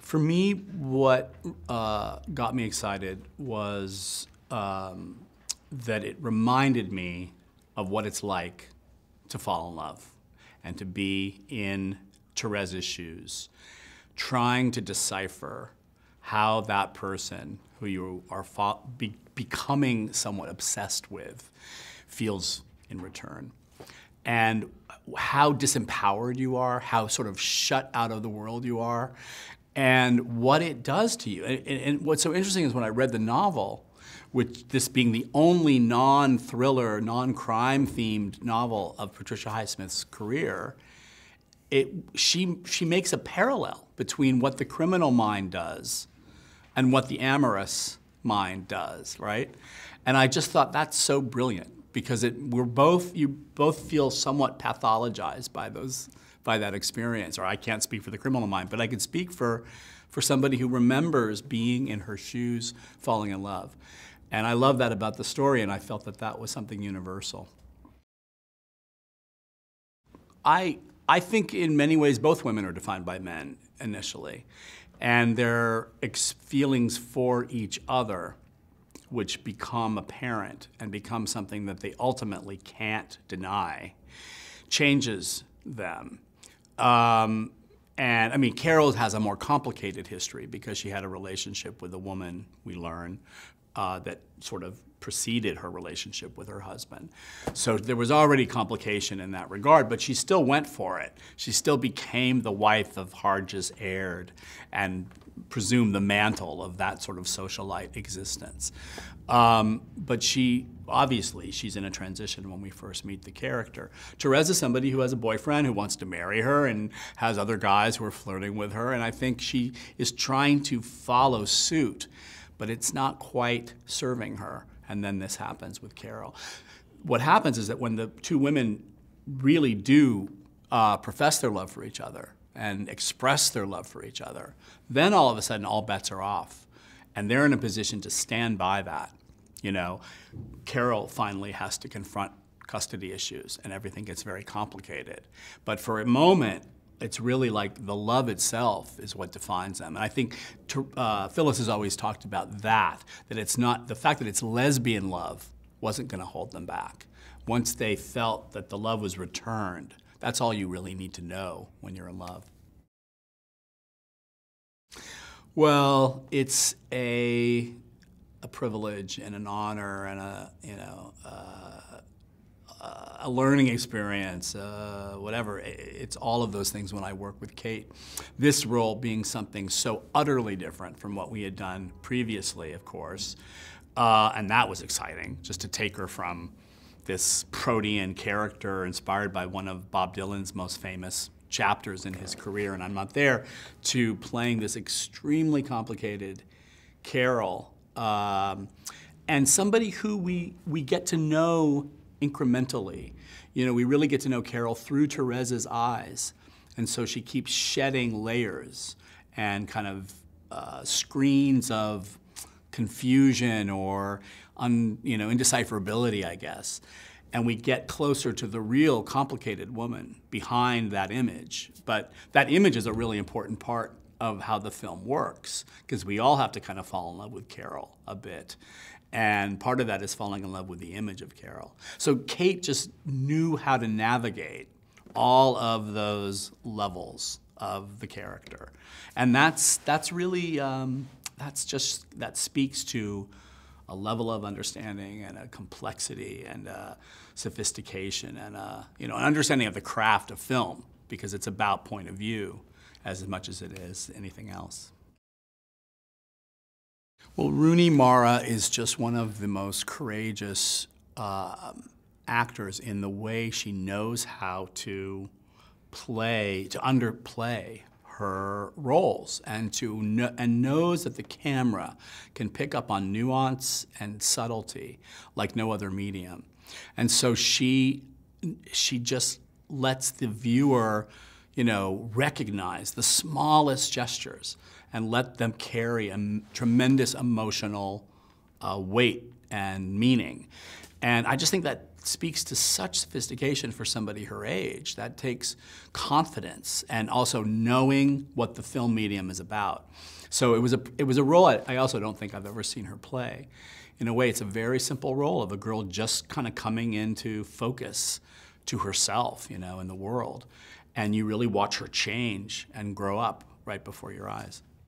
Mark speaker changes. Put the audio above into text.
Speaker 1: For me, what got me excited was that it reminded me of what it's like to fall in love and to be in Therese's shoes, trying to decipher how that person who you are becoming somewhat obsessed with feels in return. And how disempowered you are, how sort of shut out of the world you are, and what it does to you. And what's so interesting is when I read the novel, which this being the only non-thriller, non-crime themed novel of Patricia Highsmith's career, she makes a parallel between what the criminal mind does and what the amorous mind does, right? And I just thought that's so brilliant because you both feel somewhat pathologized by that experience. Or I can't speak for the criminal mind, but I can speak for somebody who remembers being in her shoes, falling in love. And I love that about the story, and I felt that that was something universal. I think in many ways both women are defined by men initially, and their feelings for each other, which become apparent and become something that they ultimately can't deny, changes them. And I mean, Carol has a more complicated history because she had a relationship with a woman, we learn, that sort of preceded her relationship with her husband. So there was already complication in that regard, but she still went for it. She still became the wife of Harge's heir and presumed the mantle of that sort of socialite existence. But obviously, she's in a transition when we first meet the character. Therese is somebody who has a boyfriend who wants to marry her and has other guys who are flirting with her, and I think she is trying to follow suit, but it's not quite serving her. And then this happens with Carol. What happens is that when the two women really do profess their love for each other and express their love for each other, then all of a sudden all bets are off. And they're in a position to stand by that. You know, Carol finally has to confront custody issues and everything gets very complicated. But for a moment, it's really like the love itself is what defines them. And I think Phyllis has always talked about that it's not, the fact that it's lesbian love wasn't gonna hold them back. Once they felt that the love was returned, that's all you really need to know when you're in love. Well, it's a privilege and an honor and a learning experience, whatever. It's all of those things when I work with Kate. This role being something so utterly different from what we had done previously, of course. And that was exciting, just to take her from this protean character inspired by one of Bob Dylan's most famous chapters in his career, and I'm not there, to playing this extremely complicated Carol. And somebody who we get to know incrementally. You know, we really get to know Carol through Therese's eyes. And so she keeps shedding layers and kind of screens of confusion or indecipherability, I guess. And we get closer to the real complicated woman behind that image. But that image is a really important part of how the film works, because we all have to kind of fall in love with Carol a bit. And part of that is falling in love with the image of Carol. So Kate just knew how to navigate all of those levels of the character. And that's really, that speaks to a level of understanding and a complexity and a sophistication and an understanding of the craft of film, because it's about point of view as much as it is anything else. Well, Rooney Mara is just one of the most courageous actors in the way she knows how to underplay her roles, and knows that the camera can pick up on nuance and subtlety like no other medium. And so she just lets the viewer, recognize the smallest gestures and let them carry a tremendous emotional weight and meaning. And I just think that speaks to such sophistication for somebody her age. That takes confidence and also knowing what the film medium is about. So it was a role I also don't think I've ever seen her play. In a way, it's a very simple role of a girl just kind of coming into focus to herself, you know, in the world. And you really watch her change and grow up right before your eyes.